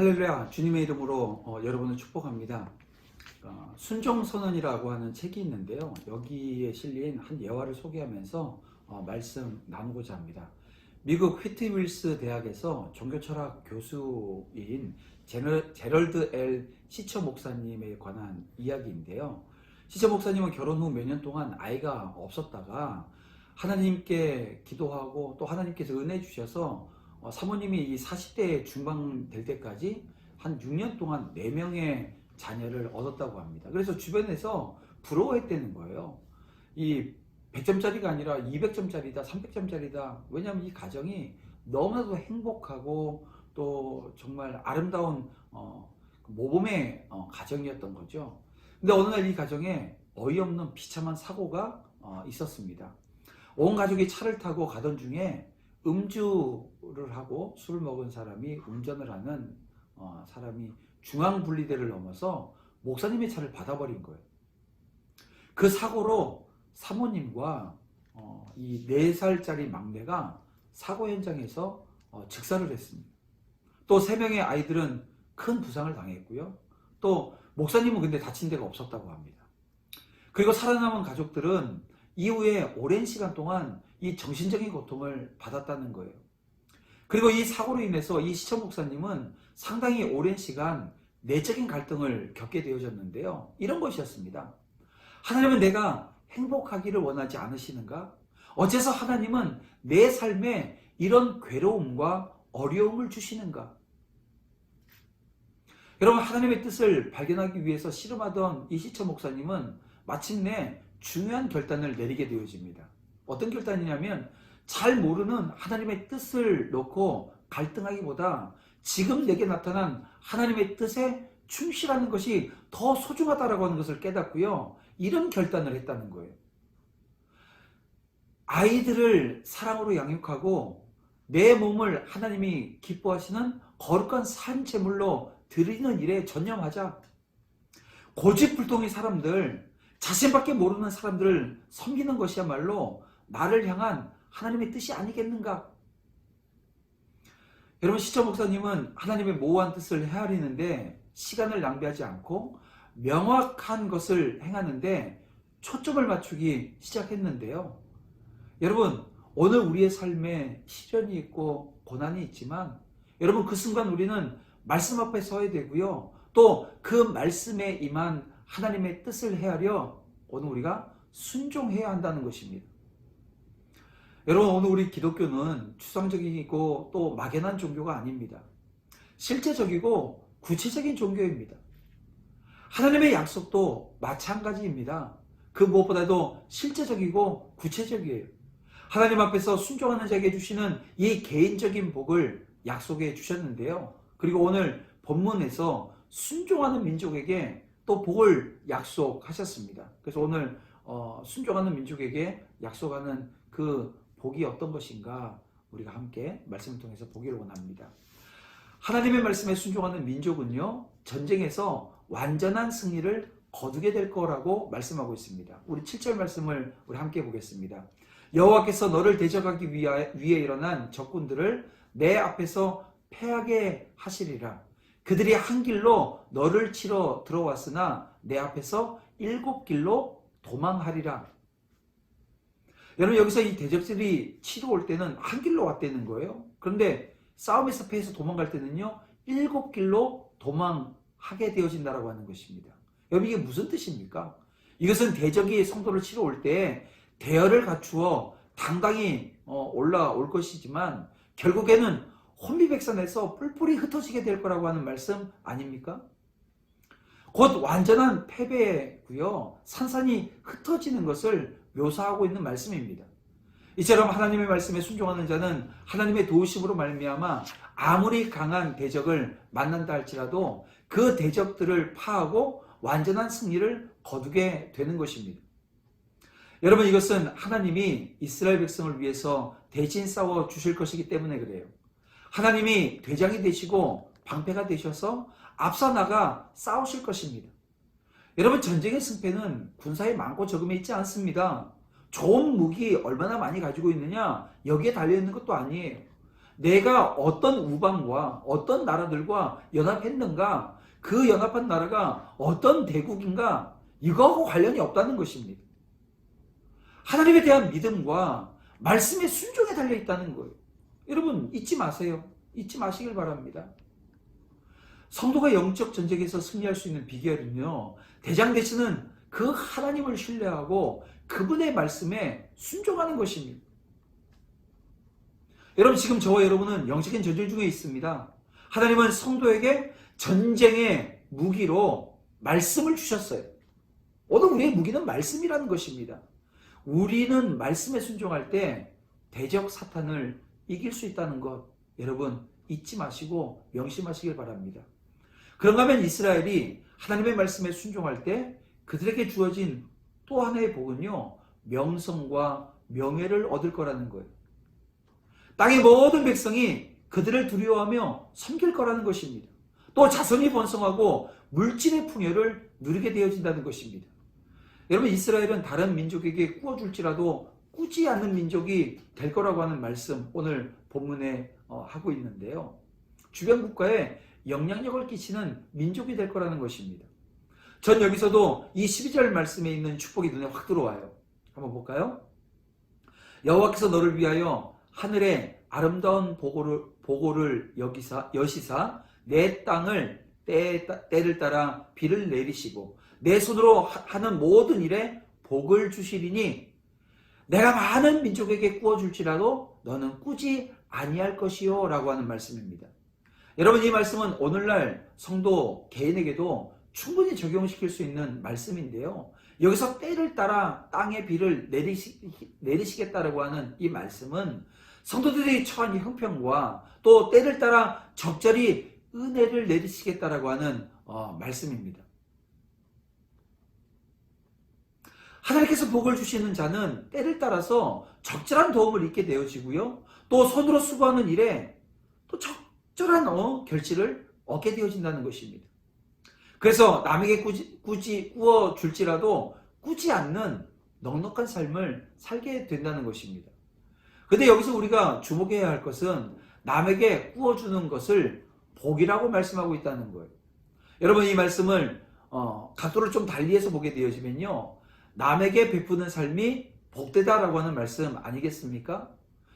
할렐루야. 주님의 이름으로 여러분을 축복합니다. 순종선언이라고 하는 책이 있는데요. 여기에 실린 한 예화를 소개하면서 말씀 나누고자 합니다. 미국 휘트윌스 대학에서 종교철학 교수인 제럴드 L. 시처 목사님에 관한 이야기인데요. 시처 목사님은 결혼 후 몇 년 동안 아이가 없었다가 하나님께 기도하고 또 하나님께서 은혜 주셔서 사모님이 이 40대 중반 될 때까지 한 6년 동안 4명의 자녀를 얻었다고 합니다. 그래서 주변에서 부러워했다는 거예요. 이 100점짜리가 아니라 200점짜리다, 300점짜리다. 왜냐하면 이 가정이 너무나도 행복하고 또 정말 아름다운 모범의 가정이었던 거죠. 근데 어느 날 이 가정에 어이없는 비참한 사고가 있었습니다. 온 가족이 차를 타고 가던 중에 음주를 하고 술을 먹은 사람이 운전을 하는 사람이 중앙분리대를 넘어서 목사님의 차를 받아버린 거예요. 그 사고로 사모님과 이 4살짜리 막내가 사고 현장에서 즉사를 했습니다. 또 3명의 아이들은 큰 부상을 당했고요. 또 목사님은 근데 다친 데가 없었다고 합니다. 그리고 살아남은 가족들은 이후에 오랜 시간 동안 이 정신적인 고통을 받았다는 거예요. 그리고 이 사고로 인해서 이 시처 목사님은 상당히 오랜 시간 내적인 갈등을 겪게 되어졌는데요. 이런 것이었습니다. 하나님은 내가 행복하기를 원하지 않으시는가? 어째서 하나님은 내 삶에 이런 괴로움과 어려움을 주시는가? 여러분, 하나님의 뜻을 발견하기 위해서 씨름하던 이 시처 목사님은 마침내 중요한 결단을 내리게 되어집니다. 어떤 결단이냐면 잘 모르는 하나님의 뜻을 놓고 갈등하기보다 지금 내게 나타난 하나님의 뜻에 충실하는 것이 더 소중하다라고 하는 것을 깨닫고요. 이런 결단을 했다는 거예요. 아이들을 사랑으로 양육하고 내 몸을 하나님이 기뻐하시는 거룩한 산 제물로 드리는 일에 전념하자. 고집불통의 사람들, 자신밖에 모르는 사람들을 섬기는 것이야말로 나를 향한 하나님의 뜻이 아니겠는가? 여러분, 시처 목사님은 하나님의 모호한 뜻을 헤아리는데 시간을 낭비하지 않고 명확한 것을 행하는데 초점을 맞추기 시작했는데요. 여러분, 오늘 우리의 삶에 시련이 있고 고난이 있지만 여러분, 그 순간 우리는 말씀 앞에 서야 되고요. 또 그 말씀에 임한 하나님의 뜻을 헤아려 오늘 우리가 순종해야 한다는 것입니다. 여러분, 오늘 우리 기독교는 추상적이고 또 막연한 종교가 아닙니다. 실제적이고 구체적인 종교입니다. 하나님의 약속도 마찬가지입니다. 그 무엇보다도 실제적이고 구체적이에요. 하나님 앞에서 순종하는 자에게 주시는 이 개인적인 복을 약속해 주셨는데요. 그리고 오늘 본문에서 순종하는 민족에게 또 복을 약속하셨습니다. 그래서 오늘 순종하는 민족에게 약속하는 그 복이 어떤 것인가 우리가 함께 말씀을 통해서 보기를 원합니다. 하나님의 말씀에 순종하는 민족은요, 전쟁에서 완전한 승리를 거두게 될 거라고 말씀하고 있습니다. 우리 7절 말씀을 우리 함께 보겠습니다. 여호와께서 너를 대적하기 위해 일어난 적군들을 내 앞에서 패하게 하시리라. 그들이 한 길로 너를 치러 들어왔으나 내 앞에서 7길로 도망하리라. 여러분, 여기서 이 대적들이 치러 올 때는 한 길로 왔다는 거예요. 그런데 싸움에서 패해서 도망갈 때는요, 7길로 도망하게 되어진다라고 하는 것입니다. 여러분, 이게 무슨 뜻입니까? 이것은 대적이 성도를 치러 올 때 대열을 갖추어 당당히 올라올 것이지만 결국에는 혼비백산해서 뿔뿔이 흩어지게 될 거라고 하는 말씀 아닙니까? 곧 완전한 패배고요, 산산이 흩어지는 것을 묘사하고 있는 말씀입니다. 이처럼 하나님의 말씀에 순종하는 자는 하나님의 도우심으로 말미암아 아무리 강한 대적을 만난다 할지라도 그 대적들을 파하고 완전한 승리를 거두게 되는 것입니다. 여러분, 이것은 하나님이 이스라엘 백성을 위해서 대신 싸워 주실 것이기 때문에 그래요. 하나님이 대장이 되시고 방패가 되셔서 앞서 나가 싸우실 것입니다. 여러분, 전쟁의 승패는 군사의 많고 적음에 있지 않습니다. 좋은 무기 얼마나 많이 가지고 있느냐, 여기에 달려있는 것도 아니에요. 내가 어떤 우방과 어떤 나라들과 연합했는가, 그 연합한 나라가 어떤 대국인가, 이거하고 관련이 없다는 것입니다. 하나님에 대한 믿음과 말씀의 순종에 달려 있다는 거예요. 여러분 잊지 마세요. 잊지 마시길 바랍니다. 성도가 영적 전쟁에서 승리할 수 있는 비결은요, 대장 되시는 그 하나님을 신뢰하고 그분의 말씀에 순종하는 것입니다. 여러분 지금 저와 여러분은 영적인 전쟁 중에 있습니다. 하나님은 성도에게 전쟁의 무기로 말씀을 주셨어요. 오늘 우리의 무기는 말씀이라는 것입니다. 우리는 말씀에 순종할 때 대적 사탄을 이길 수 있다는 것, 여러분 잊지 마시고 명심하시길 바랍니다. 그런가 하면 이스라엘이 하나님의 말씀에 순종할 때 그들에게 주어진 또 하나의 복은요, 명성과 명예를 얻을 거라는 거예요. 땅의 모든 백성이 그들을 두려워하며 섬길 거라는 것입니다. 또 자손이 번성하고 물질의 풍요를 누리게 되어진다는 것입니다. 여러분 이스라엘은 다른 민족에게 꾸어줄지라도 꾸지 않는 민족이 될 거라고 하는 말씀 오늘 본문에 하고 있는데요. 주변 국가에 영향력을 끼치는 민족이 될 거라는 것입니다. 전 여기서도 이 12절 말씀에 있는 축복이 눈에 확 들어와요. 한번 볼까요? 여호와께서 너를 위하여 하늘에 아름다운 보고를 여시사 내 땅을 때를 따라 비를 내리시고 내 손으로 하는 모든 일에 복을 주시리니 내가 많은 민족에게 꾸어줄지라도 너는 꾸지 아니할 것이요 라고 하는 말씀입니다. 여러분 이 말씀은 오늘날 성도 개인에게도 충분히 적용시킬 수 있는 말씀인데요. 여기서 때를 따라 땅에 비를 내리시겠다라고 하는 이 말씀은 성도들이 처한 형편과 또 때를 따라 적절히 은혜를 내리시겠다라고 하는 말씀입니다. 하나님께서 복을 주시는 자는 때를 따라서 적절한 도움을 잊게 되어지고요. 또 손으로 수고하는 일에 또 적절한 결실을 얻게 되어진다는 것입니다. 그래서 남에게 꾸지 꾸어줄지라도 꾸지 않는 넉넉한 삶을 살게 된다는 것입니다. 근데 여기서 우리가 주목해야 할 것은 남에게 꾸어주는 것을 복이라고 말씀하고 있다는 거예요. 여러분 이 말씀을 각도를 좀 달리해서 보게 되어지면요, 남에게 베푸는 삶이 복되다라고 하는 말씀 아니겠습니까?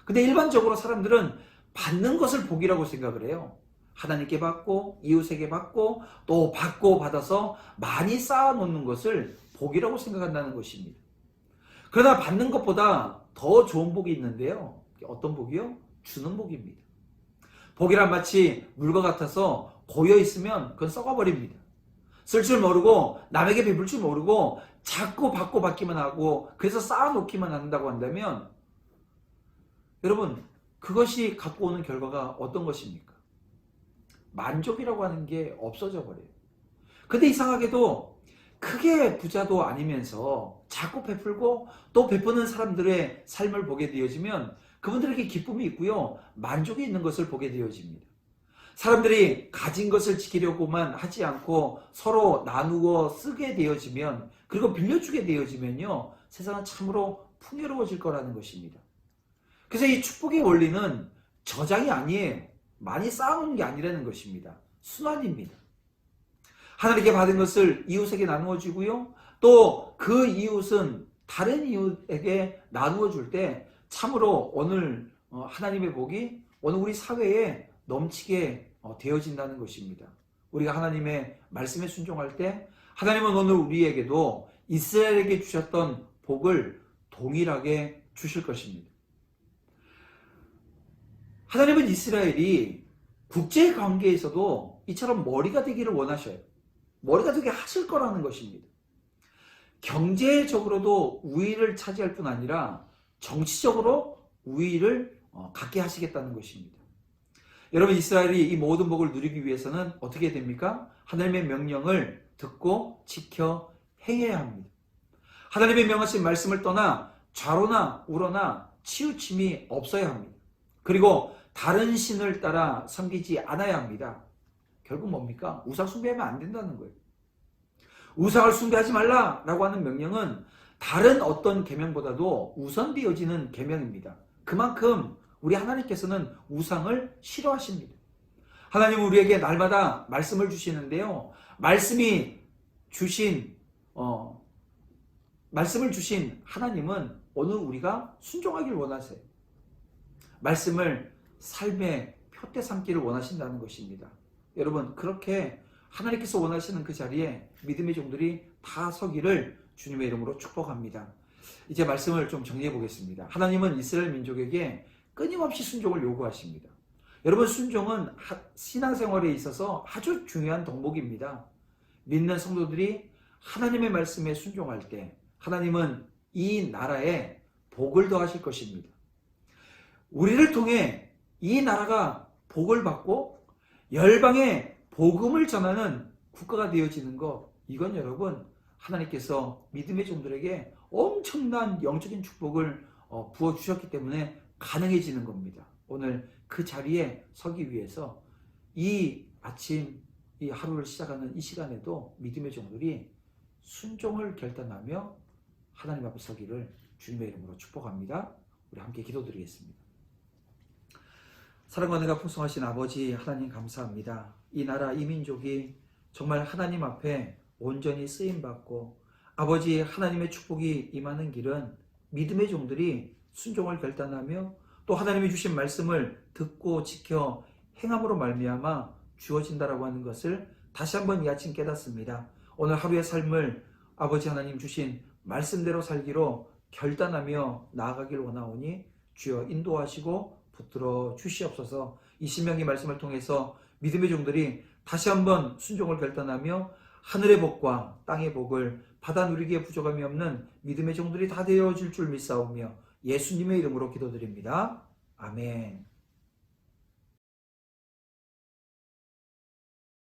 근데 일반적으로 사람들은 받는 것을 복이라고 생각을 해요. 하나님께 받고 이웃에게 받고 또 받고 받아서 많이 쌓아놓는 것을 복이라고 생각한다는 것입니다. 그러나 받는 것보다 더 좋은 복이 있는데요. 어떤 복이요? 주는 복입니다. 복이란 마치 물과 같아서 고여 있으면 그건 썩어버립니다. 쓸 줄 모르고 남에게 베풀 줄 모르고 자꾸 받고 받기만 하고 그래서 쌓아놓기만 한다고 한다면 여러분 그것이 갖고 오는 결과가 어떤 것입니까? 만족이라고 하는 게 없어져 버려요. 근데 이상하게도 크게 부자도 아니면서 자꾸 베풀고 또 베푸는 사람들의 삶을 보게 되어지면 그분들에게 기쁨이 있고요, 만족이 있는 것을 보게 되어집니다. 사람들이 가진 것을 지키려고만 하지 않고 서로 나누어 쓰게 되어지면, 그리고 빌려주게 되어지면요, 세상은 참으로 풍요로워질 거라는 것입니다. 그래서 이 축복의 원리는 저장이 아니에요. 많이 쌓아놓는 게 아니라는 것입니다. 순환입니다. 하나님께 받은 것을 이웃에게 나누어 주고요, 또 그 이웃은 다른 이웃에게 나누어 줄 때 참으로 오늘 하나님의 복이 오늘 우리 사회에 넘치게 되어진다는 것입니다. 우리가 하나님의 말씀에 순종할 때 하나님은 오늘 우리에게도 이스라엘에게 주셨던 복을 동일하게 주실 것입니다. 하나님은 이스라엘이 국제관계에서도 이처럼 머리가 되기를 원하셔요. 머리가 되게 하실 거라는 것입니다. 경제적으로도 우위를 차지할 뿐 아니라 정치적으로 우위를 갖게 하시겠다는 것입니다. 여러분 이스라엘이 이 모든 복을 누리기 위해서는 어떻게 됩니까? 하나님의 명령을 듣고 지켜 행해야 합니다. 하나님의 명하신 말씀을 떠나 좌로나 우로나 치우침이 없어야 합니다. 그리고 다른 신을 따라 섬기지 않아야 합니다. 결국 뭡니까? 우상 숭배하면 안 된다는 거예요. 우상을 숭배하지 말라라고 하는 명령은 다른 어떤 계명보다도 우선되어지는 계명입니다. 그만큼 우리 하나님께서는 우상을 싫어하십니다. 하나님은 우리에게 날마다 말씀을 주시는데요. 말씀을 주신 하나님은 오늘 우리가 순종하기를 원하세요. 말씀을 삶의 표대 삼기를 원하신다는 것입니다. 여러분, 그렇게 하나님께서 원하시는 그 자리에 믿음의 종들이 다 서기를 주님의 이름으로 축복합니다. 이제 말씀을 좀 정리해 보겠습니다. 하나님은 이스라엘 민족에게 끊임없이 순종을 요구하십니다. 여러분, 순종은 신앙생활에 있어서 아주 중요한 덕목입니다. 믿는 성도들이 하나님의 말씀에 순종할 때 하나님은 이 나라에 복을 더하실 것입니다. 우리를 통해 이 나라가 복을 받고 열방에 복음을 전하는 국가가 되어지는 것, 이건 여러분 하나님께서 믿음의 종들에게 엄청난 영적인 축복을 부어주셨기 때문에 가능해지는 겁니다. 오늘 그 자리에 서기 위해서 이 아침 이 하루를 시작하는 이 시간에도 믿음의 종들이 순종을 결단하며 하나님 앞에 서기를 주님의 이름으로 축복합니다. 우리 함께 기도드리겠습니다. 사랑과 은혜가 풍성하신 아버지 하나님, 감사합니다. 이 나라 이 민족이 정말 하나님 앞에 온전히 쓰임받고 아버지 하나님의 축복이 임하는 길은 믿음의 종들이 순종을 결단하며 또 하나님이 주신 말씀을 듣고 지켜 행함으로 말미암아 주어진다라고 하는 것을 다시 한번 이 아침 깨닫습니다. 오늘 하루의 삶을 아버지 하나님 주신 말씀대로 살기로 결단하며 나아가길 원하오니 주여 인도하시고 붙들어 주시옵소서. 이 신명기 말씀을 통해서 믿음의 종들이 다시 한번 순종을 결단하며 하늘의 복과 땅의 복을 받아 누리기에 부족함이 없는 믿음의 종들이 다 되어질 줄 믿사오며 예수님의 이름으로 기도드립니다. 아멘.